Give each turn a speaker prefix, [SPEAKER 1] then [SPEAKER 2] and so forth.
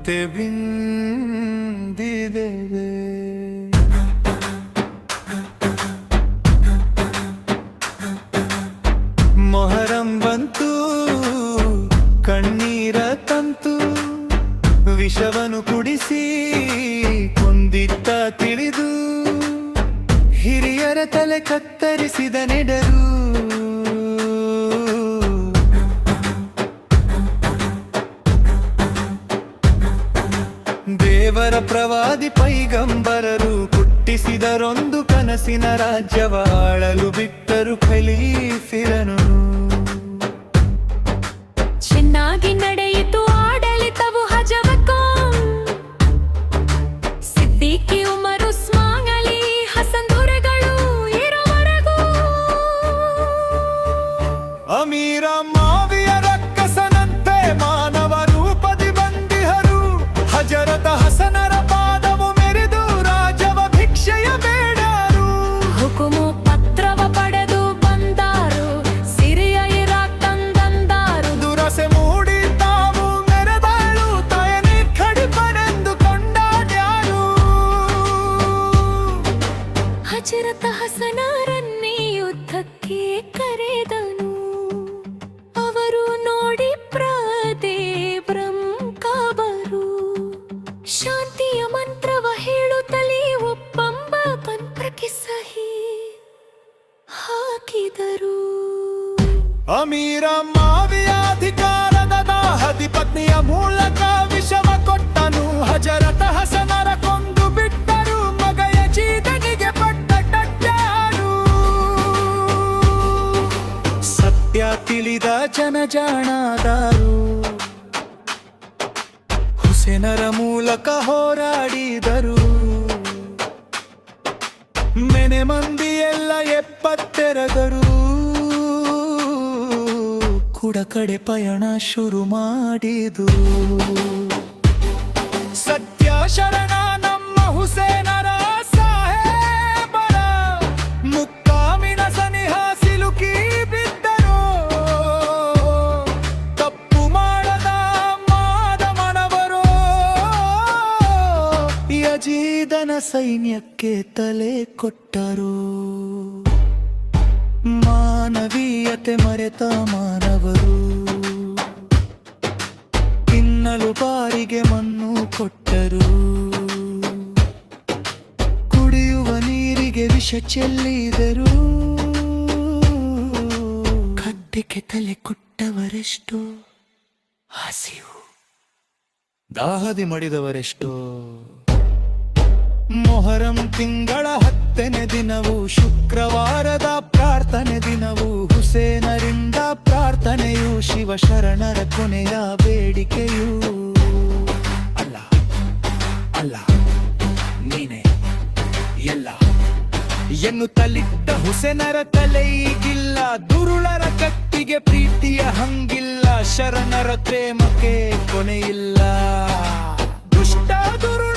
[SPEAKER 1] ಮತ್ತೆ ಬಿಂದಿದೆ. ಮೊಹರಂ ಬಂತು, ಕಣ್ಣೀರ ತಂತು, ವಿಷವನು ಕುಡಿಸಿ ಕೊಂದಿತ್ತ ತಿಳಿದು, ಹಿರಿಯರ ತಲೆ ಕತ್ತರಿಸಿದ ನೆಡರು. ದೇವರ ಪ್ರವಾದಿ ಪೈಗಂಬರರು ಹುಟ್ಟಿಸಿದರೊಂದು ಕನಸಿನ ರಾಜ್ಯವ ಆಳಲು ಬಿಟ್ಟರು ಖಲೀಫಿರನು.
[SPEAKER 2] ಚೆನ್ನಾಗಿ ನಡೆಯಿತು ಆಡಳಿತವು ಹಜವಕ್ಕೂ, ಸಿದ್ದಿಕಿ ಉಮರ್ ಉಸ್ಮಾನ್ ಅಲಿ ಹಸನ್ ದೊರೆಗಳು ಇರುವರೆಗೂ.
[SPEAKER 1] ಅಮೀರ ಮಾವಿಯ ರಕ್ಕಸನಂತೆ ಮಾನವ ರೂಪದಿ ಬಂದಿಹರು. ಹಜರತ ಹಸನರ ಪಾದವು ಮೆರೆದು ರಾಜವ ಭಿಕ್ಷೆಯ ಬೇಡರು.
[SPEAKER 2] ಹುಕುಮು ಪತ್ರವ ಪಡೆದು ಬಂದಾರು, ಸಿರಿಯ ಇರಾಕ್ ತಂದಂದಾರು.
[SPEAKER 1] ದುರಸೆ ಮೂಡಿ ತಾವು ಮೆರೆದಾಳು, ತಯನಿ ಕಡಿಪನೆಂದು ಕೊಂಡಾಡ್ಯಾರು.
[SPEAKER 2] ಹಜರತ ಹಸನರನ್ನೇ ಯುದ್ಧಕ್ಕೆ ಕರೆದನು. ಅವರು ನೋಡಿ ಪ್ರಾದೇಬ್ರಂಕಾಬರು ಶಾಂತಿಯ ಮಂತ್ರವ ಹೇಳುತ್ತಲೇ ಒಪ್ಪಂಬ ಪಂತ್ರಕ್ಕೆ ಸಹಿ ಹಾಕಿದರು.
[SPEAKER 1] ಅಮೀರ ಮಾವಿಯ ಅಧಿಕಾರದ ದಾಹದಿ ಪತ್ನಿಯ ಮೂಲಕ ವಿಷವ ಕೊಟ್ಟನು. ಹಜರತ ಹಸನರ ಕೊಂದು ಬಿಟ್ಟರು, ಮಗ ಯಜೀದನಿಗೆ ಪಟ್ಟಟ್ಟಾರು. ಸತ್ಯ ತಿಳಿದ ಜನಜಾಣಾದರು, ಹುಸೇನರ ಮೂಲಕ ಹೋರಾಡಿದರು. ಮೆನೆ ಮಂದಿ ಎಲ್ಲ ಎಪ್ಪತ್ತೆರಗರು, ಕುಡ ಕಡೆ ಪಯಣ ಶುರು ಮಾಡಿದರು. ಸತ್ಯ ಶರಣ ನಮ್ಮ ಹುಸೇನರ ಸಾಹೇಬರ ಮುಕ್ಕಾಮಿನ ಸನಿಹ ಸಿಲುಕಿ ಬಿದ್ದರು. ತಪ್ಪು ಮಾಡದ ಮಾದ ಮನವರು ಯಜೀದನ ಸೈನ್ಯಕ್ಕೆ ತಲೆ ಕೊಟ್ಟರು. ಮಾನವೀಯತೆ ಮರೆತ ಮಾನವರು ತಿನ್ನಲು ಬಾರಿಗೆ ಮಣ್ಣು ಕೊಟ್ಟರು. ಕುಡಿಯುವ ನೀರಿಗೆ ವಿಷ ಚೆಲ್ಲಿದರು. ಖಡ್ಡಕ್ಕೆ ತಲೆ ಕೊಟ್ಟವರೆಷ್ಟೋ, ಹಸಿವು ದಾಹದಿ ಮಡಿದವರೆಷ್ಟೋ. ಮೊಹರಂ ತಿಂಗಳ 10ನೇ ದಿನವು ಶುಕ್ರವಾರದ ಪ್ರಾರ್ಥನೆ ದಿನವು. ಹುಸೇನರಿಂದ ಪ್ರಾರ್ಥನೆಯು ಶಿವ ಶರಣರ ಕೊನೆಯ ಬೇಡಿಕೆಯು. ಅಲ್ಲ ಅಲ್ಲ ನೀನೆ ಎಲ್ಲ ಎನ್ನುತ್ತಲಿದ್ದ ಹುಸೇನರ ತಲೆ ಈಗಿಲ್ಲ. ದುರುಳರ ಕತ್ತಿಗೆ ಪ್ರೀತಿಯ ಹಂಗಿಲ್ಲ, ಶರಣರ ಪ್ರೇಮಕ್ಕೆ ಕೊನೆಯಿಲ್ಲ. ದುಷ್ಟ ದುರುಳ